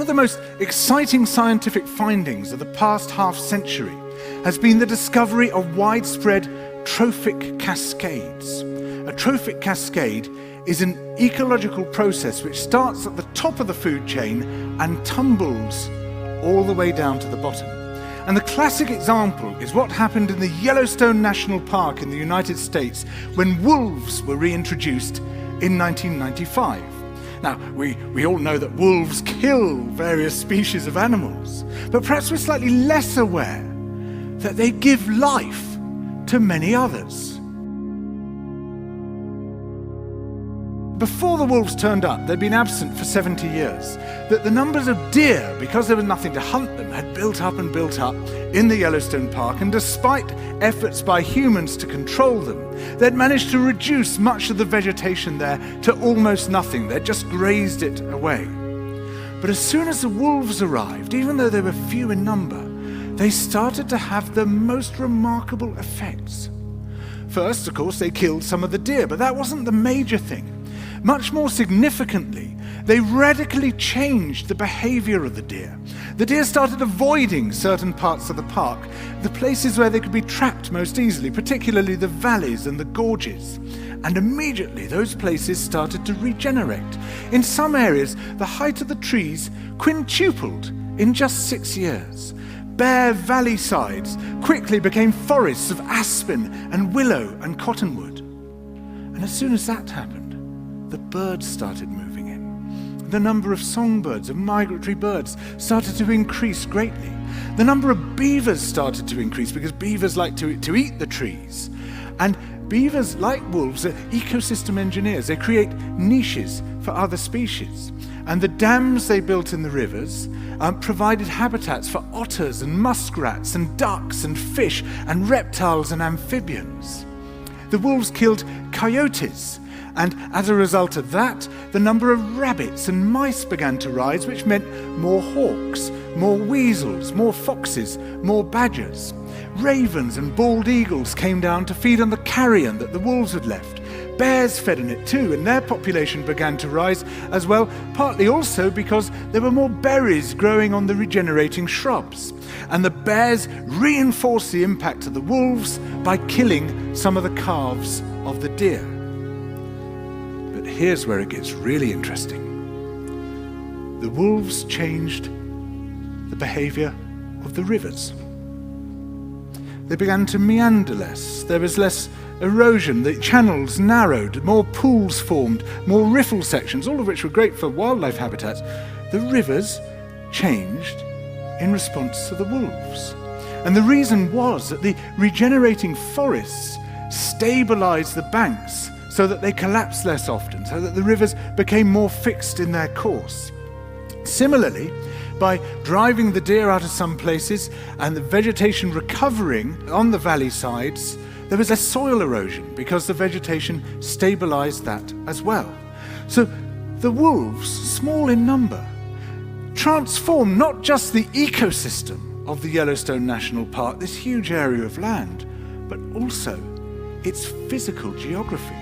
of the most exciting scientific findings of the past half century has been the discovery of widespread trophic cascades. A trophic cascade is an ecological process which starts at the top of the food chain and tumbles all the way down to the bottom. And the classic example is what happened in the Yellowstone National Park in the United States when wolves were reintroduced in 1995. Now, we all know that wolves kill various species of animals, but perhaps we're slightly less aware that they give life to many others. Before the wolves turned up, they'd been absent for 70 years, that the numbers of deer, because there was nothing to hunt them, had built up and built up in the Yellowstone Park, and despite efforts by humans to control them, they'd managed to reduce much of the vegetation there to almost nothing. They'd just grazed it away. But as soon as the wolves arrived, even though they were few in number, they started to have the most remarkable effects. First, of course, they killed some of the deer, but that wasn't the major thing. Much more significantly, they radically changed the behavior of the deer. The deer started avoiding certain parts of the park, the places where they could be trapped most easily, particularly the valleys and the gorges. And immediately those places started to regenerate. In some areas, the height of the trees quintupled in just 6 years. Bare valley sides quickly became forests of aspen and willow and cottonwood. And as soon as that happened, the birds started moving in. The number of songbirds, of migratory birds, started to increase greatly. The number of beavers started to increase because beavers like to eat the trees. And beavers, like wolves, are ecosystem engineers. They create niches for other species. And the dams they built in the rivers provided habitats for otters and muskrats and ducks and fish and reptiles and amphibians. The wolves killed coyotes, and as a result of that, the number of rabbits and mice began to rise, which meant more hawks, more weasels, more foxes, more badgers. Ravens and bald eagles came down to feed on the carrion that the wolves had left. Bears fed on it too, and their population began to rise as well, partly also because there were more berries growing on the regenerating shrubs. And the bears reinforced the impact of the wolves by killing some of the calves of the deer. But here's where it gets really interesting. The wolves changed the behavior of the rivers. They began to meander less. There was less erosion. The channels narrowed, more pools formed, more riffle sections, all of which were great for wildlife habitats. The rivers changed in response to the wolves. And the reason was that the regenerating forests stabilized the banks so that they collapsed less often, so that the rivers became more fixed in their course. Similarly, by driving the deer out of some places and the vegetation recovering on the valley sides, there was less soil erosion because the vegetation stabilized that as well. So the wolves, small in number, transformed not just the ecosystem of the Yellowstone National Park, this huge area of land, but also its physical geography.